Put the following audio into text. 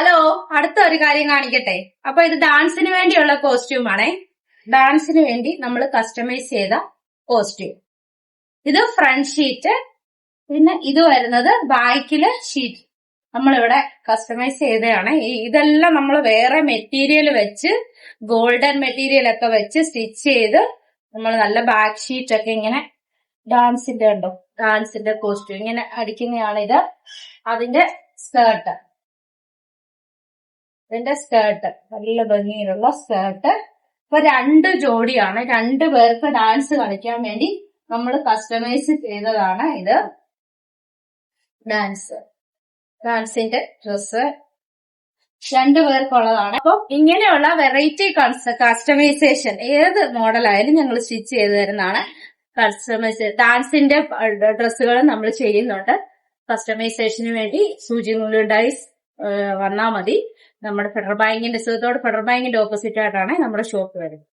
Hello, അടുത്ത ഒരു കാര്യം കാണിക്കട്ടെ. അപ്പൊ ഇത് ഡാൻസിന് വേണ്ടിയുള്ള കോസ്റ്റ്യൂം ആണേ. ഡാൻസിന് വേണ്ടി നമ്മൾ കസ്റ്റമൈസ് ചെയ്ത കോസ്റ്റ്യൂം. ഇത് ഫ്രണ്ട് ഷീറ്റ്, പിന്നെ ഇത് വരുന്നത് ബാക്കില് ഷീറ്റ്. നമ്മളിവിടെ കസ്റ്റമൈസ് ചെയ്തതാണ്. ഇതെല്ലാം നമ്മൾ വേറെ മെറ്റീരിയൽ വെച്ച്, ഗോൾഡൻ മെറ്റീരിയൽ ഒക്കെ വെച്ച് സ്റ്റിച്ച് ചെയ്ത് നമ്മൾ നല്ല ബാക്ക് ഷീറ്റ് ഒക്കെ ഇങ്ങനെ ഡാൻസിന്റെ ഉണ്ടോ, ഡാൻസിന്റെ കോസ്റ്റ്യൂം ഇങ്ങനെ അടിക്കുന്നതാണ് ഇത്. അതിന്റെ സ്കേർട്ട്, ഇതിന്റെ സ്കേർട്ട് നല്ല ഭംഗിയിലുള്ള സ്കേർട്ട്. ഇപ്പൊ 2 ജോഡിയാണ്, 2 പേർക്ക് ഡാൻസ് കളിക്കാൻ വേണ്ടി നമ്മൾ കസ്റ്റമൈസ് ചെയ്തതാണ് ഇത്. ഡാൻസിന്റെ ഡ്രസ്സ് 2 പേർക്കുള്ളതാണ്. അപ്പൊ ഇങ്ങനെയുള്ള വെറൈറ്റി കസ്റ്റമൈസേഷൻ ഏത് മോഡലായാലും ഞങ്ങൾ സ്റ്റിച്ച് ചെയ്ത് തരുന്നതാണ്. ഡാൻസിന്റെ ഡ്രസ്സുകൾ നമ്മൾ ചെയ്യുന്നുണ്ട്. കസ്റ്റമൈസേഷന് വേണ്ടി സൂചി നൂല് ഡൈസ് വന്നാൽ മതി. നമ്മുടെ ഫെഡറൽ ബാങ്കിന്റെ ഓപ്പോസിറ്റ് ആയിട്ടാണ് നമ്മുടെ ഷോപ്പ് വരുന്നത്.